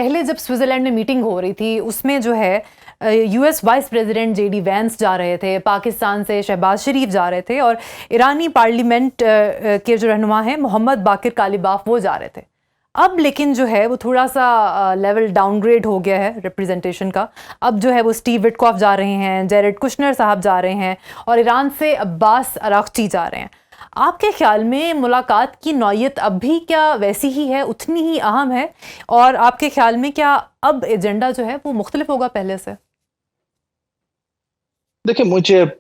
پہلے جب سوئٹزرلینڈ میں میٹنگ ہو رہی تھی اس میں جو ہے U S vice president J D Vance جا رہے تھے, پاکستان سے شہباز شریف جا رہے تھے, اور ایرانی پارلیمنٹ کے جو رہنما ہیں محمد باقر کالیباف وہ جا رہے تھے. اب لیکن جو ہے وہ تھوڑا سا لیول ڈاؤن گریڈ ہو گیا ہے ریپریزنٹیشن کا. اب جو ہے وہ اسٹیو وٹکاف جا رہے ہیں, جیریڈ کشنر صاحب جا رہے ہیں, اور ایران سے عباس اراغچی جا رہے ہیں. آپ کے خیال میں ملاقات کی نوعیت اب بھی کیا ویسی ہی ہے, اتنی ہی اہم ہے, اور آپ کے خیال میں کیا اب ایجنڈا جو ہے وہ مختلف ہوگا پہلے سے؟ دیکھیں,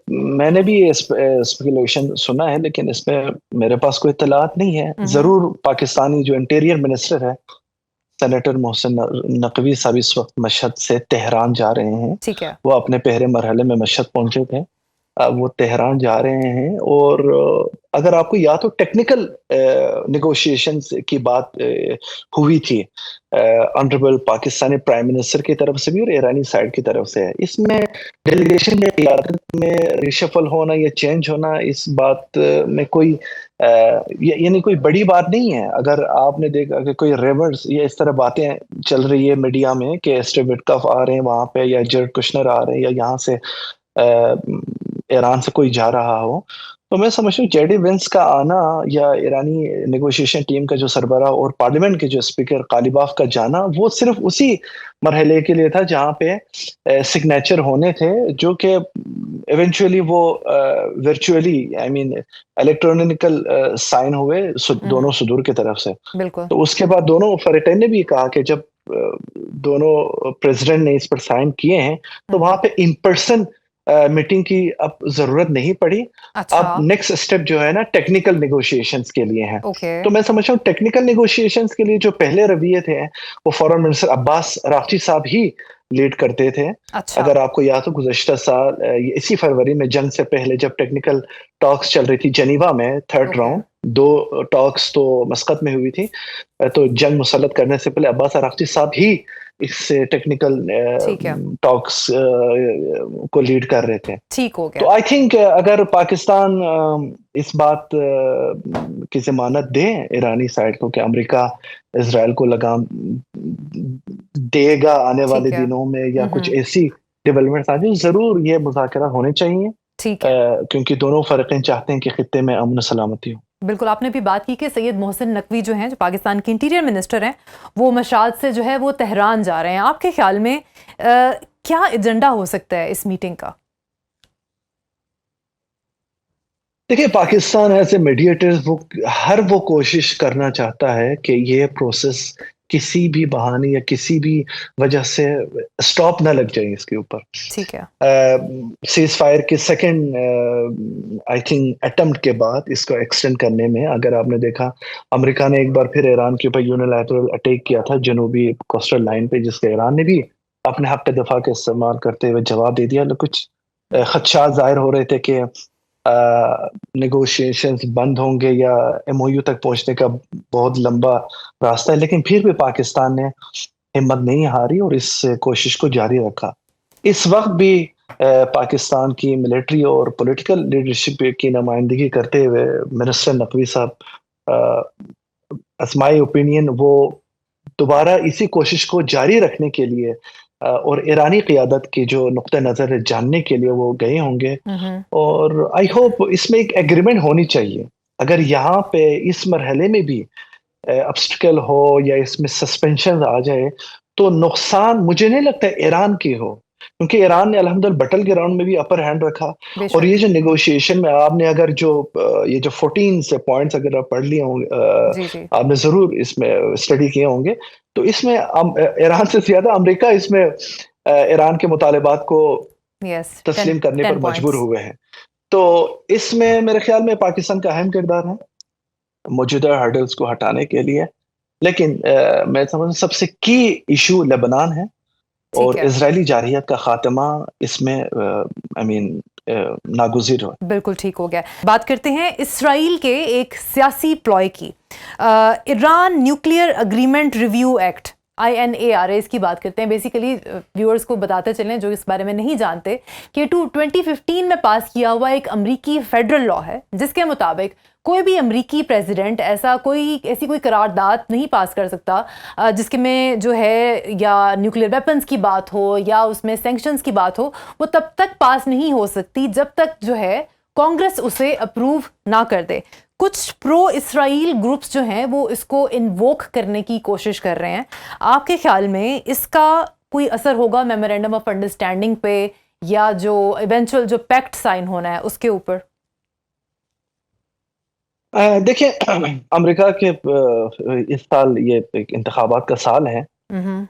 میں نے بھی اسپیکولیشن سنا ہے, لیکن اس میں میرے پاس کوئی اطلاعات نہیں ہے. ضرور پاکستانی جو انٹیریئر منسٹر ہے سینیٹر محسن نقوی صاحب اس وقت مشہد سے تہران جا رہے ہیں. ٹھیک ہے, وہ اپنے پہلے مرحلے میں مشہد پہنچے تھے, اب وہ تہران جا رہے ہیں. اور اگر آپ کو یاد ہو ٹیکنیکل نیگوشیشنز کی بات ہوئی تھی آنریبل پاکستانی پرائم منسٹر کی طرف سے بھی اور ایرانی سائڈ کی طرف سے. اس میں ڈیلیگیشن میں قیادت میں ریشفل ہونا یا چینج ہونا, اس بات میں کوئی یعنی کوئی بڑی بات نہیں ہے. اگر آپ نے دیکھا کہ کوئی ریورز یا اس طرح باتیں چل رہی ہے میڈیا میں کہ اسٹیو وٹکاف آ رہے ہیں وہاں پہ, یا جیریڈ کشنر آ رہے ہیں, یا یہاں سے ایران سے کوئی جا رہا ہو, تو میں سمجھتا ہوں جے ڈی وینس کا آنا یا ایرانی نیگوشیشن ٹیم کا جو سربراہ اور پارلیمنٹ کے جو اسپیکر کالیباف کا جانا, وہ صرف اسی مرحلے کے لیے تھا جہاں پہ سگنیچر ہونے تھے, جو کہ ایونچولی وہ ورچولی الیکٹرانکل سائن ہوئے دونوں صدور کی طرف سے. بالکل. تو اس کے بعد دونوں فریقین نے بھی کہا کہ جب دونوں پریزیڈنٹ نے اس پر سائن کیے ہیں تو وہاں پہ ان پرسن میٹنگ کی اب ضرورت نہیں پڑی. اب نیکسٹ اسٹیپ جو ہے نا ٹیکنیکل نیگوشیشنز کے لیے ہیں. تو میں سمجھتا ہوں ٹیکنیکل نیگوشیشنز کے لیے جو پہلے رویے تھے وہ فارن منسٹر عباس اراغچی صاحب ہی لیڈ کرتے تھے. اگر آپ کو یاد ہو گزشتہ سال اسی فروری میں جنگ سے پہلے جب ٹیکنیکل ٹاکس چل رہی تھی جنیوا میں, تھرڈ راؤنڈ, 2 ٹاکس تو مسقط میں ہوئی تھی, تو جنگ مسلط کرنے سے پہلے عباس اراغچی صاحب ہی اس سے ٹاکس کو لیڈ کر رہے تھے. ٹھیک ہو گیا. تو آئی تھنک اگر پاکستان اس بات کی ضمانت دے ایرانی سائڈ کو کہ امریکہ اسرائیل کو لگام دے گا آنے والے دنوں میں, یا کچھ ایسی ڈیولپمنٹ آ جائیں, ضرور یہ مذاکرات ہونے چاہیے, کیونکہ دونوں فریقین چاہتے ہیں کہ خطے میں امن و سلامتی ہو. بالکل. آپ نے بھی بات کی کہ سید محسن نقوی جو ہیں, جو پاکستان کے انٹیریئر منسٹر ہیں, وہ مشہد سے جو ہے وہ تہران جا رہے ہیں. آپ کے خیال میں کیا ایجنڈا ہو سکتا ہے اس میٹنگ کا؟ دیکھیں, پاکستان ایسے میڈیٹرز وہ کوشش کرنا چاہتا ہے کہ یہ پروسیس کسی بھی بہانے یا کسی بھی وجہ سے سٹاپ نہ لگ جائے اس کے اوپر. ٹھیک ہے. سیز فائر کے سیکنڈ آئی تھنک اٹمپٹ کے بعد اس کو ایکسٹینڈ کرنے میں, اگر آپ نے دیکھا امریکہ نے ایک بار پھر ایران کے اوپر یونیلیٹرل اٹیک کیا تھا جنوبی کوسٹل لائن پہ, جس کا ایران نے بھی اپنے حق دفاع کا استعمال کرتے ہوئے جواب دے دیا. کچھ خدشات ظاہر ہو رہے تھے کہ نیگوشیشنز بند ہوں گے یا ایم او یو تک پہنچنے کا بہت لمبا راستہ ہے, لیکن پھر بھی پاکستان نے ہمت نہیں ہاری اور اس کوشش کو جاری رکھا. اس وقت بھی پاکستان کی ملٹری اور پولیٹیکل لیڈرشپ کی نمائندگی کرتے ہوئے منسٹر نقوی صاحب as my opinion وہ دوبارہ اسی کوشش کو جاری رکھنے کے لیے اور ایرانی قیادت کی جو نقطہ نظر ہے جاننے کے لیے وہ گئے ہوں گے. اور آئی ہوپ اس میں ایک ایگریمنٹ ہونی چاہیے. اگر یہاں پہ اس مرحلے میں بھی obstacle ہو یا اس میں سسپینشن آ جائے تو نقصان مجھے نہیں لگتا ایران کی ہو, کیونکہ ایران نے الحمدللہ بٹل گراؤنڈ میں بھی اپر ہینڈ رکھا. اور یہ جو نیگوشیشن میں آپ نے اگر یہ جو 14 سے پوائنٹس اگر آپ پڑھ لیے ہوں گے, آپ نے ضرور اس میں اسٹڈی کیے ہوں گے, تو اس میں ایران سے زیادہ امریکہ اس میں ایران کے مطالبات کو تسلیم کرنے پر مجبور ہوئے ہیں. تو اس میں میرے خیال میں پاکستان کا اہم کردار ہے موجودہ ہرڈلز کو ہٹانے کے لیے. لیکن میں سمجھتا سب سے کی ایشو لبنان ہے اور اسرائیلی جارحیت کا خاتمہ اس میں ناگزیر ہو. بالکل ٹھیک ہو گیا. بات کرتے ہیں اسرائیل کے ایک سیاسی پلوئے کی. Iran nuclear agreement review act INARA اس کی بات کرتے ہیں. بیسیکلی ویورز کو بتاتے چلیں جو اس بارے میں نہیں جانتے کہ 2015 میں پاس کیا ہوا ایک امریکی فیڈرل لا ہے جس کے مطابق کوئی بھی امریکی پریزیڈنٹ ایسی کوئی قرارداد نہیں پاس کر سکتا جس کے میں جو ہے یا نیوکلیئر ویپنز کی بات ہو یا اس میں سینکشنز کی بات ہو. وہ تب تک پاس نہیں ہو سکتی جب تک جو ہے کانگریس اسے اپروو نہ کر دے. کچھ پرو اسرائیل گروپس جو ہیں وہ اس کو انووک کرنے کی کوشش کر رہے ہیں. آپ کے خیال میں اس کا کوئی اثر ہوگا میمورینڈم آف انڈرسٹینڈنگ پہ یا جو ایونچوئل جو پیکٹ سائن ہونا ہے اس کے اوپر؟ دیکھیں، امریکہ کے اس سال یہ ایک انتخابات کا سال ہے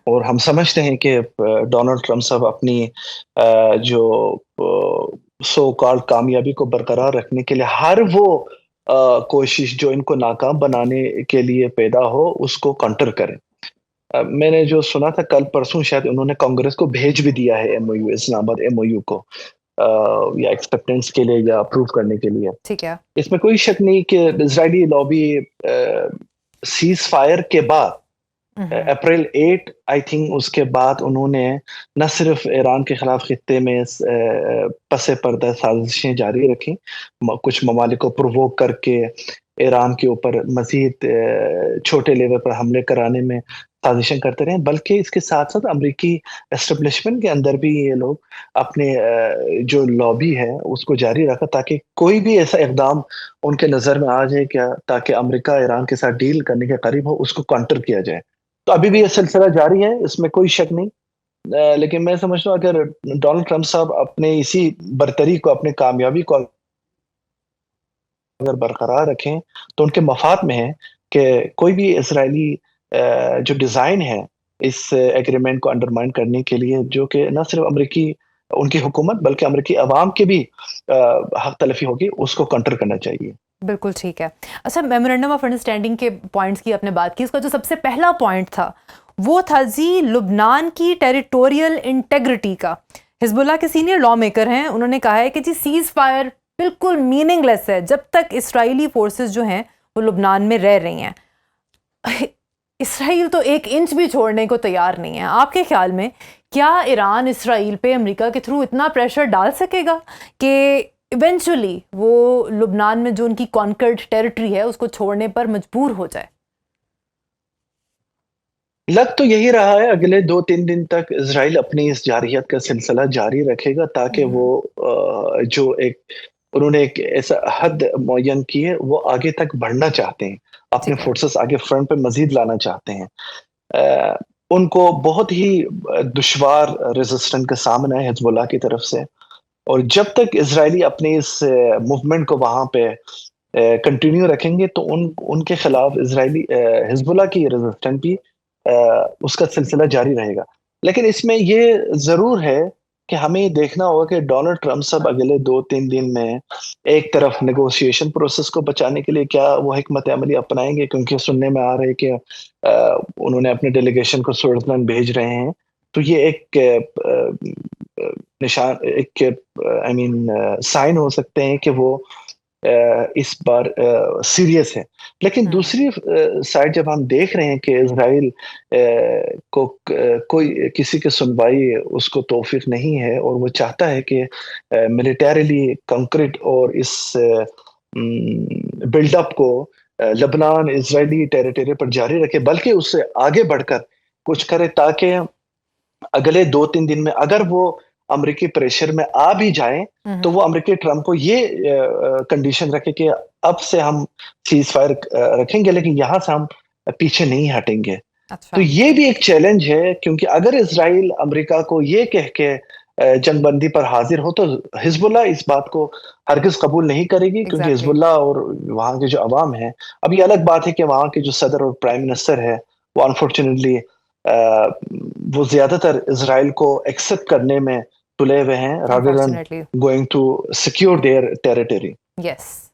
اور ہم سمجھتے ہیں کہ ڈونلڈ ٹرمپ صاحب اپنی جو سو کالڈ کامیابی کو برقرار رکھنے کے لیے ہر وہ کوشش جو ان کو ناکام بنانے کے لیے پیدا ہو اس کو کانٹر کریں. میں نے جو سنا تھا کل پرسوں شاید انہوں نے کانگریس کو بھیج بھی دیا ہے MOU، اسلام آباد MOU کو یا ایکسپیکٹنس کے لیے یا اپروو کرنے کے لیے. ٹھیک ہے. اس میں کوئی شک نہیں کہ اسرائیلی لابی سیز فائر کے بعد اپریل 8 آئی تھنک اس کے بعد انہوں نے نہ صرف ایران کے خلاف خطے میں پس پردہ سازشیں جاری رکھیں، کچھ ممالک کو پرووک کر کے ایران کے اوپر مزید چھوٹے لیول پر حملے کرانے میں سازشیں کرتے رہے، بلکہ اس کے ساتھ ساتھ امریکی اسٹیبلشمنٹ کے اندر بھی یہ لوگ اپنے جو لابی ہے اس کو جاری رکھا تاکہ کوئی بھی ایسا اقدام ان کے نظر میں آ جائے کیا تاکہ امریکہ ایران کے ساتھ ڈیل کرنے کے قریب ہو اس کو کانٹر کیا جائے. تو ابھی بھی یہ سلسلہ جاری ہے، اس میں کوئی شک نہیں. لیکن میں سمجھتا ہوں اگر ڈونلڈ ٹرمپ صاحب اپنے اسی برتری کو، اپنے کامیابی کو اگر برقرار رکھیں تو ان کے مفاد میں ہے کہ کوئی بھی اسرائیلی جو ڈیزائن ہے اس ایگریمنٹ کو انڈرمائن کرنے کے لیے، جو کہ نہ صرف امریکی ان کی حکومت بلکہ امریکی عوام کے بھی حق تلفی ہوگی، اس کو کنٹر کرنا چاہیے. بالکل ٹھیک ہے. اچھا، میمورینڈم آف انڈرسٹینڈنگ کے پوائنٹس کی آپ نے بات کی، اس کا جو سب سے پہلا پوائنٹ تھا وہ تھا جی لبنان کی ٹیریٹوریل انٹیگریٹی کا. حزب اللہ کے سینئر لا میکر ہیں، انہوں نے کہا ہے کہ جی سیز فائر بالکل میننگ لیس ہے جب تک اسرائیلی فورسز جو ہیں وہ لبنان میں رہ رہی ہیں. اسرائیل تو ایک انچ بھی چھوڑنے کو تیار نہیں ہے. آپ کے خیال میں کیا ایران اسرائیل پہ امریکہ کے تھرو اتنا پریشر ڈال سکے گا کہ ایونچولی وہ لبنان میں جو ان کی کانکرڈ ٹیریٹری ہے اس کو چھوڑنے پر مجبور ہو جائے؟ لگ تو یہی رہا ہے اگلے 2-3 دن تک اسرائیل اپنی اس جارحیت کا سلسلہ جاری رکھے گا تاکہ وہ جو انہوں نے ایک ایسا حد معین کی ہے وہ آگے تک بڑھنا چاہتے ہیں، اپنے فورسز آگے فرنٹ پہ مزید لانا چاہتے ہیں. ان کو بہت ہی دشوار ریزسٹنٹ کا سامنا ہے حزب اللہ کی طرف سے، اور جب تک اسرائیلی اپنے اس موومنٹ کو وہاں پہ کنٹینیو رکھیں گے تو ان کے خلاف اسرائیلی حزب اللہ کی ریزسٹنٹ بھی اس کا سلسلہ جاری رہے گا. لیکن اس میں یہ ضرور ہے کہ ہمیں دیکھنا ہوگا کہ ڈونلڈ ٹرمپ صاحب اگلے 2-3 دن میں ایک طرف نیگوشیشن پروسیس کو بچانے کے لیے کیا وہ حکمت عملی اپنائیں گے، کیونکہ سننے میں آ رہا ہے کہ انہوں نے اپنے ڈیلیگیشن کو سوئٹزرلینڈ بھیج رہے ہیں. تو یہ ایک نشان، ایک سائن ہو سکتے ہیں کہ وہ اس بار سیریس ہے. لیکن دوسری سائڈ جب ہم دیکھ رہے ہیں کہ اسرائیل کو کوئی کسی کے سنوائی اس کو توفیق نہیں ہے اور وہ چاہتا ہے کہ ملیٹریلی کنکریٹ اور اس بلڈ اپ کو لبنان اسرائیلی ٹیریٹری پر جاری رکھے، بلکہ اس سے آگے بڑھ کر کچھ کرے تاکہ اگلے 2-3 دن میں اگر وہ امریکی پریشر میں آ بھی جائیں تو وہ امریکی ٹرمپ کو یہ کنڈیشن رکھے کہ اب سے ہم سیز فائر رکھیں گے لیکن یہاں سے ہم پیچھے نہیں ہٹیں گے. تو یہ بھی ایک چیلنج ہے، کیونکہ اگر اسرائیل امریکہ کو یہ کہہ کے جنگ بندی پر حاضر ہو تو حزب اللہ اس بات کو ہرگز قبول نہیں کرے گی، کیونکہ حزب اللہ اور وہاں کے جو عوام ہیں، اب یہ الگ بات ہے کہ وہاں کے جو صدر اور پرائم منسٹر ہے وہ انفارچونیٹلی وہ زیادہ تر اسرائیل کو ایکسپٹ کرنے میں تلے ہوئے ہیں rather than going to secure their territory. Yes.